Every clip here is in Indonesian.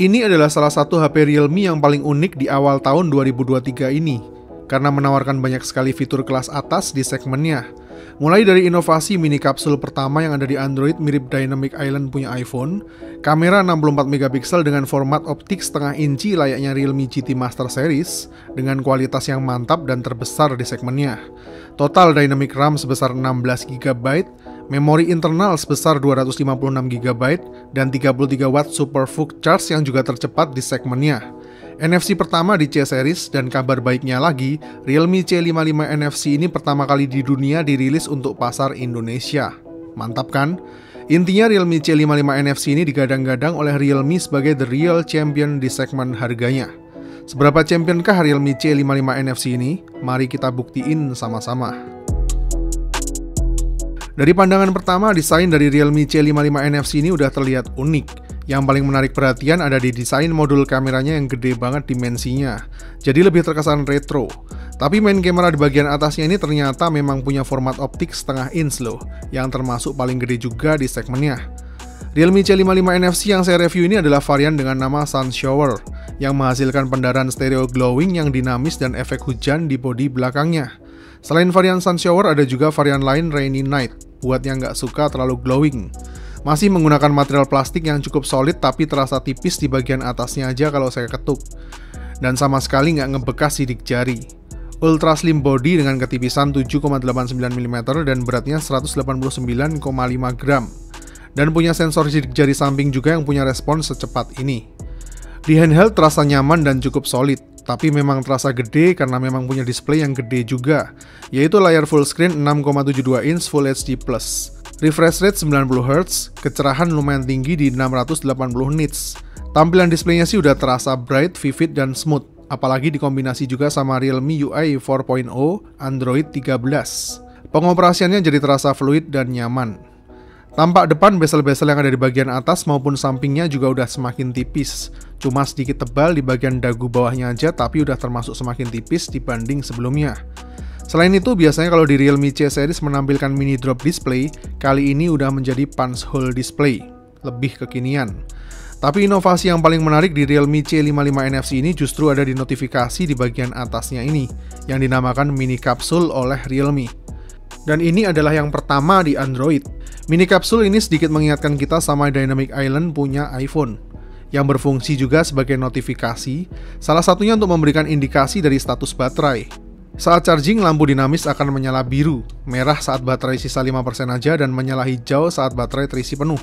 Ini adalah salah satu HP Realme yang paling unik di awal tahun 2023 ini, karena menawarkan banyak sekali fitur kelas atas di segmennya. Mulai dari inovasi mini kapsul pertama yang ada di Android mirip Dynamic Island punya iPhone, kamera 64 megapiksel dengan format optik setengah inci layaknya Realme GT Master Series, dengan kualitas yang mantap dan terbesar di segmennya. Total Dynamic RAM sebesar 16 GB, memori internal sebesar 256 GB, dan 33 Watt Super VOOC Charge yang juga tercepat di segmennya. NFC pertama di C-Series, dan kabar baiknya lagi, Realme C55 NFC ini pertama kali di dunia dirilis untuk pasar Indonesia. Mantap kan? Intinya Realme C55 NFC ini digadang-gadang oleh Realme sebagai the real champion di segmen harganya. Seberapa championkah Realme C55 NFC ini? Mari kita buktiin sama-sama. Dari pandangan pertama, desain dari Realme C55 NFC ini udah terlihat unik. Yang paling menarik perhatian ada di desain modul kameranya yang gede banget dimensinya, jadi lebih terkesan retro. Tapi main kamera di bagian atasnya ini ternyata memang punya format optik setengah inch loh, yang termasuk paling gede juga di segmennya. Realme C55 NFC yang saya review ini adalah varian dengan nama Sun Shower, yang menghasilkan pendarahan stereo glowing yang dinamis dan efek hujan di bodi belakangnya. Selain varian Sun Shower, ada juga varian lain Rainy Night, buat yang nggak suka terlalu glowing. Masih menggunakan material plastik yang cukup solid tapi terasa tipis di bagian atasnya aja kalau saya ketuk. Dan sama sekali nggak ngebekas sidik jari. Ultra slim body dengan ketipisan 7,89 mm dan beratnya 189,5 gram. Dan punya sensor sidik jari samping juga yang punya respons secepat ini. Di handheld terasa nyaman dan cukup solid, tapi memang terasa gede karena memang punya display yang gede juga, yaitu layar full screen 6,72 inch Full HD+. Refresh rate 90Hz, kecerahan lumayan tinggi di 680 nits. Tampilan displaynya sih udah terasa bright, vivid, dan smooth, apalagi dikombinasi juga sama Realme UI 4.0 Android 13. Pengoperasiannya jadi terasa fluid dan nyaman. Tampak depan bezel-bezel yang ada di bagian atas maupun sampingnya juga udah semakin tipis. Cuma sedikit tebal di bagian dagu bawahnya aja, tapi udah termasuk semakin tipis dibanding sebelumnya. Selain itu, biasanya kalau di Realme C-Series menampilkan mini drop display, kali ini udah menjadi punch hole display, lebih kekinian. Tapi inovasi yang paling menarik di Realme C55 NFC ini justru ada di notifikasi di bagian atasnya ini, yang dinamakan mini kapsul oleh Realme. Dan ini adalah yang pertama di Android. Mini kapsul ini sedikit mengingatkan kita sama Dynamic Island punya iPhone, yang berfungsi juga sebagai notifikasi, salah satunya untuk memberikan indikasi dari status baterai. Saat charging, lampu dinamis akan menyala biru, merah saat baterai sisa 5% aja, dan menyala hijau saat baterai terisi penuh.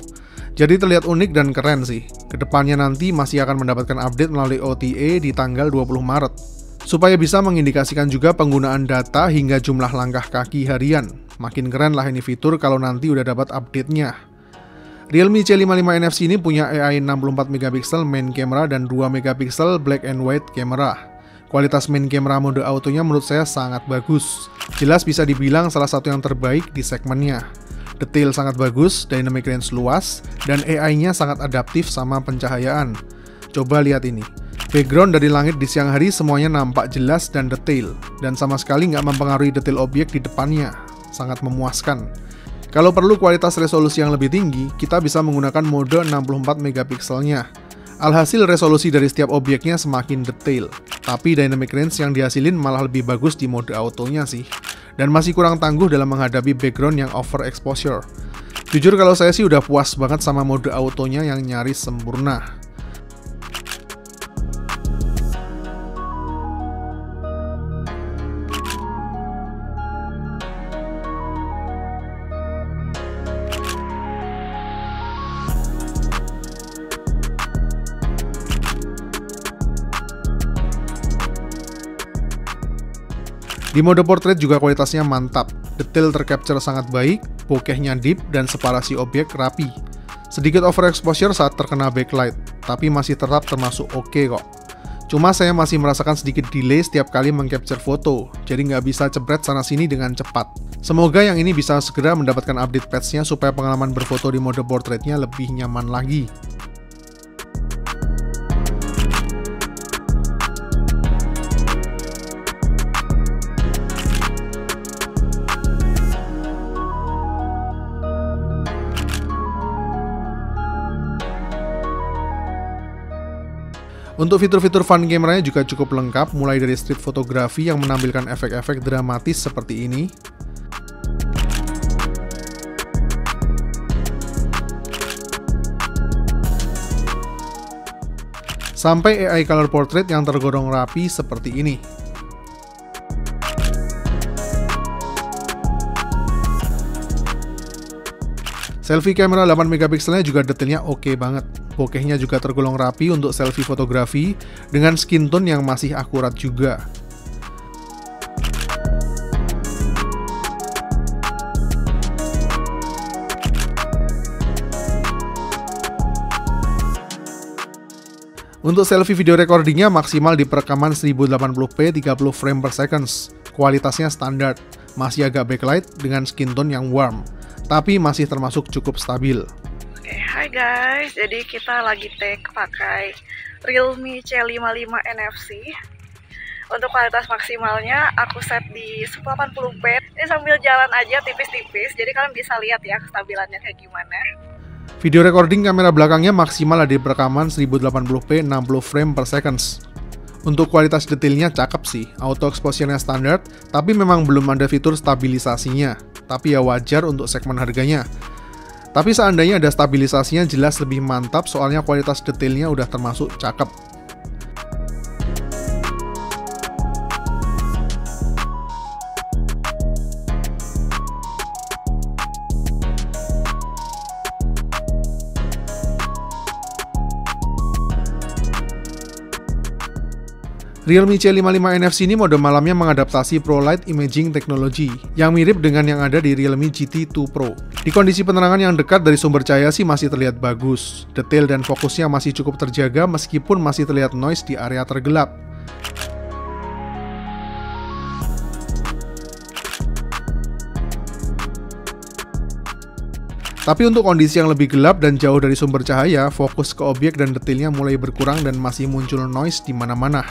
Jadi terlihat unik dan keren sih. Kedepannya nanti masih akan mendapatkan update melalui OTA di tanggal 20 Maret. Supaya bisa mengindikasikan juga penggunaan data hingga jumlah langkah kaki harian. Makin keren lah ini fitur kalau nanti udah dapat update-nya. Realme C55 NFC ini punya AI 64 megapiksel main camera dan 2 megapiksel black and white camera. Kualitas main camera mode autonya menurut saya sangat bagus. Jelas bisa dibilang salah satu yang terbaik di segmennya. Detail sangat bagus, dynamic range luas, dan AI-nya sangat adaptif sama pencahayaan. Coba lihat ini. Background dari langit di siang hari semuanya nampak jelas dan detail, dan sama sekali nggak mempengaruhi detail objek di depannya. Sangat memuaskan. Kalau perlu kualitas resolusi yang lebih tinggi, kita bisa menggunakan mode 64 megapikselnya. Alhasil resolusi dari setiap objeknya semakin detail, tapi dynamic range yang dihasilin malah lebih bagus di mode autonya sih. Dan masih kurang tangguh dalam menghadapi background yang overexposure. Jujur kalau saya sih udah puas banget sama mode autonya yang nyaris sempurna. Di mode portrait juga kualitasnya mantap, detail tercapture sangat baik, bokehnya deep, dan separasi objek rapi. Sedikit overexposure saat terkena backlight, tapi masih tetap termasuk oke kok. Cuma saya masih merasakan sedikit delay setiap kali mengcapture foto, jadi nggak bisa jepret sana-sini dengan cepat. Semoga yang ini bisa segera mendapatkan update patch-nya supaya pengalaman berfoto di mode portraitnya lebih nyaman lagi. Untuk fitur-fitur fun kameranya juga cukup lengkap, mulai dari street fotografi yang menampilkan efek-efek dramatis seperti ini, sampai AI color portrait yang tergolong rapi seperti ini. Selfie kamera 8 megapikselnya juga detailnya oke banget. Bokehnya juga tergolong rapi untuk selfie fotografi dengan skin tone yang masih akurat juga. Untuk selfie video recordingnya maksimal di perekaman 1080p 30 frame per seconds. Kualitasnya standar, masih agak backlight dengan skin tone yang warm, tapi masih termasuk cukup stabil. Oke, hai guys, jadi kita lagi take pakai Realme C55 NFC. Untuk kualitas maksimalnya aku set di 1080p. Ini sambil jalan aja tipis-tipis, jadi kalian bisa lihat ya kestabilannya kayak gimana. Video recording kamera belakangnya maksimal ada di perekaman 1080p 60 frame per seconds. Untuk kualitas detailnya cakep sih, auto exposure-nya standar, tapi memang belum ada fitur stabilisasinya. Tapi ya wajar untuk segmen harganya. Tapi seandainya ada stabilisasinya jelas lebih mantap, soalnya kualitas detailnya udah termasuk cakep. Realme C55 NFC ini mode malamnya mengadaptasi ProLight Imaging Technology yang mirip dengan yang ada di Realme GT2 Pro. Di kondisi penerangan yang dekat dari sumber cahaya sih masih terlihat bagus. Detail dan fokusnya masih cukup terjaga meskipun masih terlihat noise di area tergelap. Tapi untuk kondisi yang lebih gelap dan jauh dari sumber cahaya, fokus ke objek dan detailnya mulai berkurang dan masih muncul noise di mana-mana.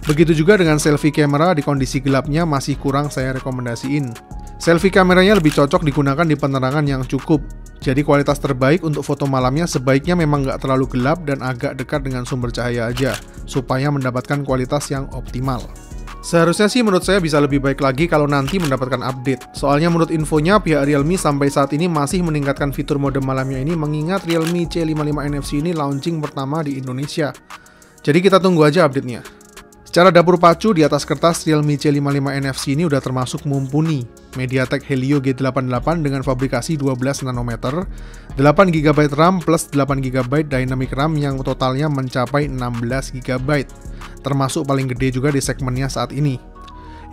Begitu juga dengan selfie kamera di kondisi gelapnya masih kurang saya rekomendasiin. Selfie kameranya lebih cocok digunakan di penerangan yang cukup. Jadi kualitas terbaik untuk foto malamnya sebaiknya memang nggak terlalu gelap dan agak dekat dengan sumber cahaya aja, supaya mendapatkan kualitas yang optimal. Seharusnya sih menurut saya bisa lebih baik lagi kalau nanti mendapatkan update. Soalnya menurut infonya pihak Realme sampai saat ini masih meningkatkan fitur mode malamnya ini mengingat Realme C55 NFC ini launching pertama di Indonesia. Jadi kita tunggu aja update-nya. Secara dapur pacu, di atas kertas Realme C55 NFC ini udah termasuk mumpuni. MediaTek Helio G88 dengan fabrikasi 12 nanometer, 8GB RAM plus 8GB Dynamic RAM yang totalnya mencapai 16GB. Termasuk paling gede juga di segmennya saat ini.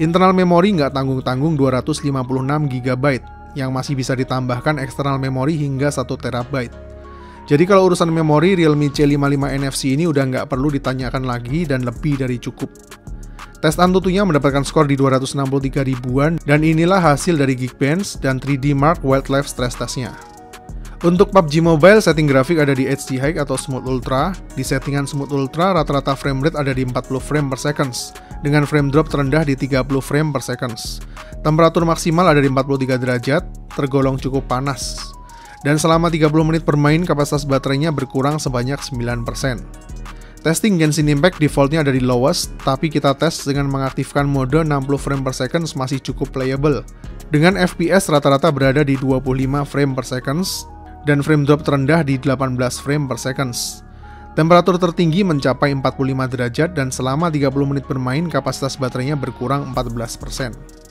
Internal memori nggak tanggung-tanggung 256GB, yang masih bisa ditambahkan eksternal memori hingga 1TB. Jadi kalau urusan memori, Realme C55 NFC ini udah nggak perlu ditanyakan lagi dan lebih dari cukup. Tes Antutunya mendapatkan skor di 263 ribuan, dan inilah hasil dari Geekbench dan 3D Mark Wildlife Stress Test-nya. Untuk PUBG Mobile, setting grafik ada di HD High atau Smooth Ultra. Di settingan Smooth Ultra, rata-rata frame rate ada di 40 frame per seconds, dengan frame drop terendah di 30 frame per seconds. Temperatur maksimal ada di 43 derajat, tergolong cukup panas. Dan selama 30 menit bermain, kapasitas baterainya berkurang sebanyak 9%. Testing Genshin Impact defaultnya ada di lowest, tapi kita tes dengan mengaktifkan mode 60 frame per second masih cukup playable. Dengan FPS rata-rata berada di 25 frame per seconds, dan frame drop terendah di 18 frame per seconds. Temperatur tertinggi mencapai 45 derajat dan selama 30 menit bermain kapasitas baterainya berkurang 14%.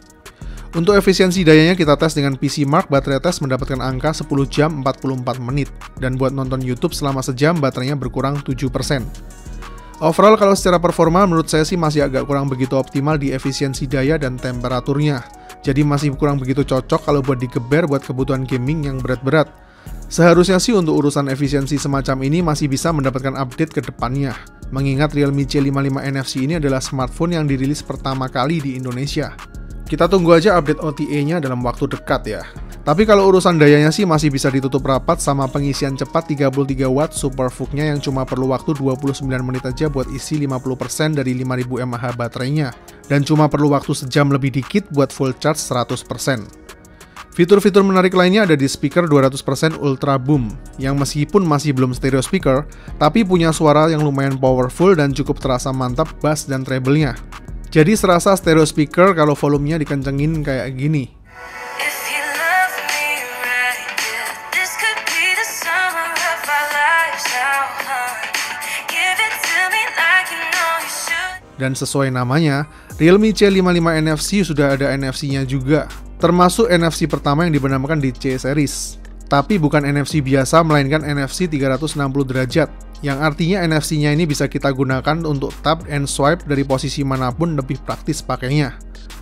Untuk efisiensi dayanya kita tes dengan PC Mark, baterai tes mendapatkan angka 10 jam 44 menit, dan buat nonton YouTube selama sejam baterainya berkurang 7%. Overall kalau secara performa menurut saya sih masih agak kurang begitu optimal di efisiensi daya dan temperaturnya, jadi masih kurang begitu cocok kalau buat digeber buat kebutuhan gaming yang berat-berat. Seharusnya sih untuk urusan efisiensi semacam ini masih bisa mendapatkan update ke depannya, mengingat Realme C55 NFC ini adalah smartphone yang dirilis pertama kali di Indonesia. Kita tunggu aja update OTA-nya dalam waktu dekat ya. Tapi kalau urusan dayanya sih masih bisa ditutup rapat sama pengisian cepat 33 watt Super VOOC-nya yang cuma perlu waktu 29 menit aja buat isi 50% dari 5000 mAh baterainya. Dan cuma perlu waktu sejam lebih dikit buat full charge 100%. Fitur-fitur menarik lainnya ada di speaker 200% Ultra Boom, yang meskipun masih belum stereo speaker, tapi punya suara yang lumayan powerful dan cukup terasa mantap bass dan treble-nya. Jadi serasa stereo speaker kalau volumenya dikencengin kayak gini. Dan sesuai namanya, Realme C55 NFC sudah ada NFC-nya juga, termasuk NFC pertama yang dibenamkan di C series. Tapi bukan NFC biasa, melainkan NFC 360 derajat, yang artinya NFC-nya ini bisa kita gunakan untuk tap and swipe dari posisi manapun, lebih praktis pakainya.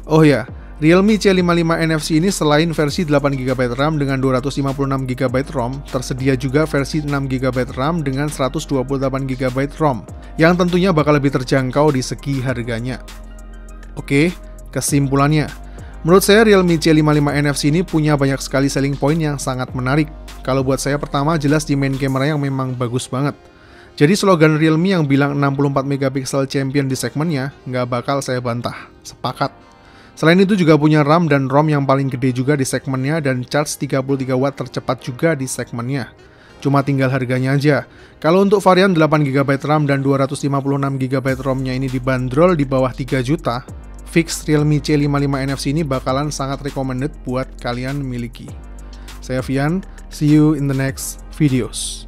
Oh ya, Realme C55 NFC ini selain versi 8GB RAM dengan 256GB ROM, tersedia juga versi 6GB RAM dengan 128GB ROM, yang tentunya bakal lebih terjangkau di segi harganya. Oke, kesimpulannya. Menurut saya Realme C55 NFC ini punya banyak sekali selling point yang sangat menarik. Kalau buat saya pertama jelas di main kamera yang memang bagus banget. Jadi slogan Realme yang bilang 64MP champion di segmennya, nggak bakal saya bantah. Sepakat. Selain itu juga punya RAM dan ROM yang paling gede juga di segmennya dan charge 33 watt tercepat juga di segmennya. Cuma tinggal harganya aja. Kalau untuk varian 8GB RAM dan 256GB ROM-nya ini dibanderol di bawah 3 juta, fix Realme C55 NFC ini bakalan sangat recommended buat kalian miliki. Saya Fian, see you in the next videos.